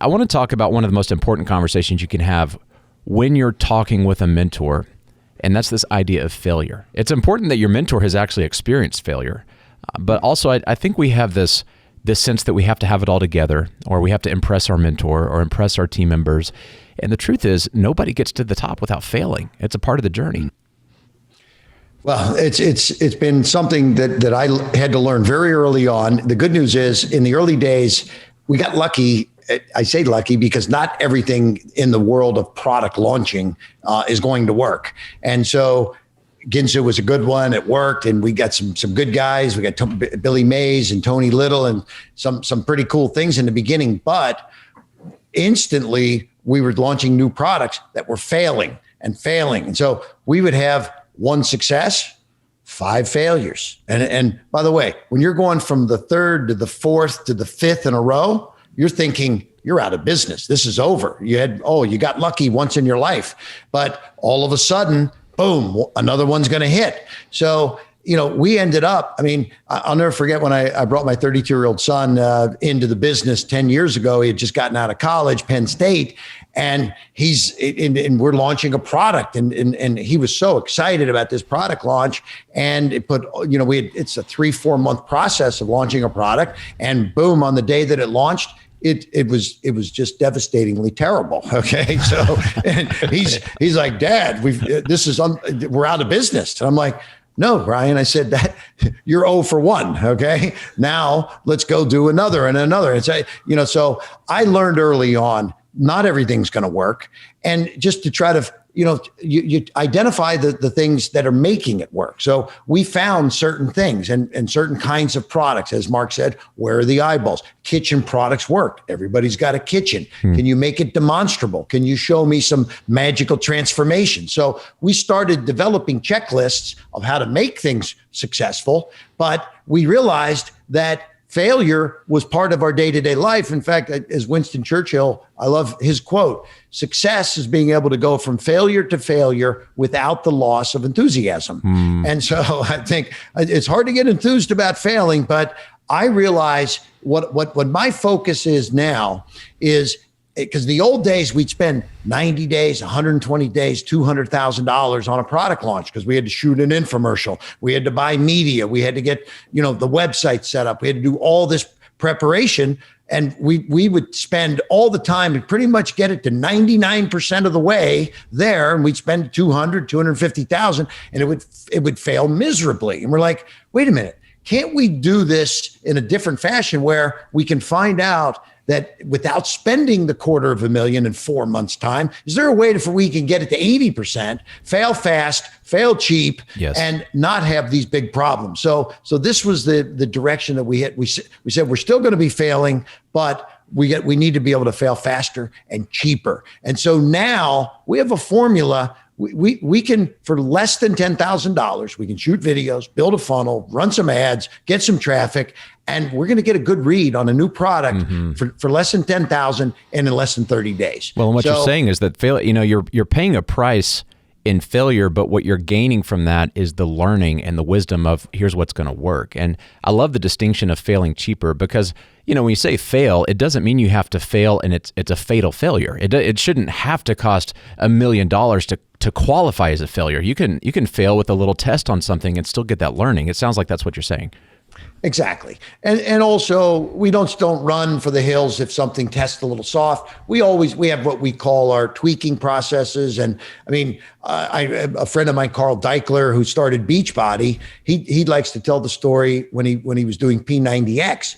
I want to talk about one of the most important conversations you can have when you're talking with a mentor, and that's this idea of failure. It's important that your mentor has actually experienced failure, but also I think we have this sense that we have to have it all together, or we have to impress our mentor or impress our team members. And the truth is, nobody gets to the top without failing. It's a part of the journey. Well, it's been something that I had to learn very early on. The good news is, in the early days, we got lucky. I say lucky because not everything in the world of product launching is going to work. And so Ginsu was a good one. It worked, and we got some good guys. We got Billy Mays and Tony Little and some pretty cool things in the beginning. But instantly, we were launching new products that were failing. And so we would have one success, 5 failures. And by the way, when you're going from the 3rd to the 4th to the 5th in a row, you're thinking you're out of business. This is over. You got lucky once in your life, but all of a sudden, boom, another one's going to hit. So, we ended up, I'll never forget when I brought my 32-year-old son into the business 10 years ago. He had just gotten out of college, Penn State, and we're launching a product, and he was so excited about this product launch. And it's a 3-4 month process of launching a product, and boom, on the day that it launched, it was just devastatingly terrible. Okay. So, and he's like, Dad, we're out of business. And I'm like, no, Brian, I said that you're 0 for 1. Okay. Now let's go do another and another. And so I learned early on, not everything's going to work. And just to try to, you identify the things that are making it work. So we found certain things and certain kinds of products. As Mark said, where are the eyeballs? Kitchen products work. Everybody's got a kitchen. Can you make it demonstrable? Can you show me some magical transformation? So we started developing checklists of how to make things successful, but we realized that failure was part of our day-to-day life. In fact, as Winston Churchill, I love his quote, success is being able to go from failure to failure without the loss of enthusiasm. And so I think it's hard to get enthused about failing, but I realize what my focus is now is, because the old days we'd spend 90 days, 120 days, $200,000 on a product launch because we had to shoot an infomercial. We had to buy media. We had to get, the website set up. We had to do all this preparation. And we would spend all the time and pretty much get it to 99% of the way there. And we'd spend 250,000 and it would fail miserably. And we're like, wait a minute, can't we do this in a different fashion where we can find out that without spending the $250,000 in 4 months' time, is there a way we can get it to 80%, fail fast, fail cheap, yes, and not have these big problems? So this was the direction that we had. We said we're still going to be failing, but we need to be able to fail faster and cheaper. And so now we have a formula. We can, for less than $10,000, we can shoot videos, build a funnel, run some ads, get some traffic, and we're going to get a good read on a new product for less than $10,000 and in less than 30 days. Well, and what you're saying is that you're paying a price in failure, but what you're gaining from that is the learning and the wisdom of here's what's going to work. And I love the distinction of failing cheaper because, when you say fail, it doesn't mean you have to fail and it's a fatal failure. It shouldn't have to cost $1 million to qualify as a failure. You can fail with a little test on something and still get that learning. It sounds like that's what you're saying. Exactly. And also we don't run for the hills if something tests a little soft. We have what we call our tweaking processes. And a friend of mine, Carl Deichler, who started Beachbody, he likes to tell the story when he was doing P90X.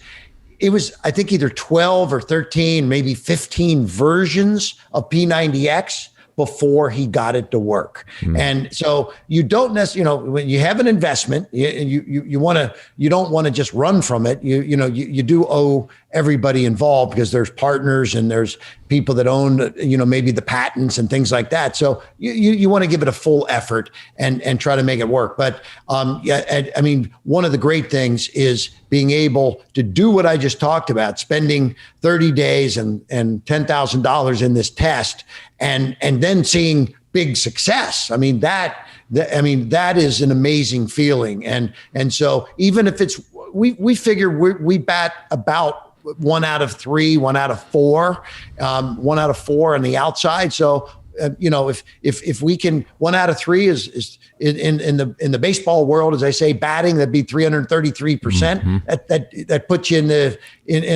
It was, I think, either 12 or 13, maybe 15 versions of P90X before he got it to work. And so you don't necessarily, when you have an investment, you don't want to just run from it. You do owe everybody involved because there's partners and there's people that own, maybe the patents and things like that. So you want to give it a full effort and try to make it work. But one of the great things is being able to do what I just talked about, spending 30 days and $10,000 in this test and then seeing big success. That is an amazing feeling. And so even if we figure we bat about 1 out of 3, 1 out of 4, 1 out of 4 on the outside. So, if we can, 1 out of 3 is in the baseball world, as I say, batting, that'd be 333%. That puts you in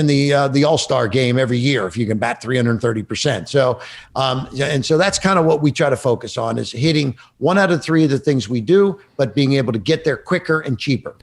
the All-Star game every year if you can bat 330%. So, and so that's kind of what we try to focus on, is hitting 1 out of 3 of the things we do, but being able to get there quicker and cheaper.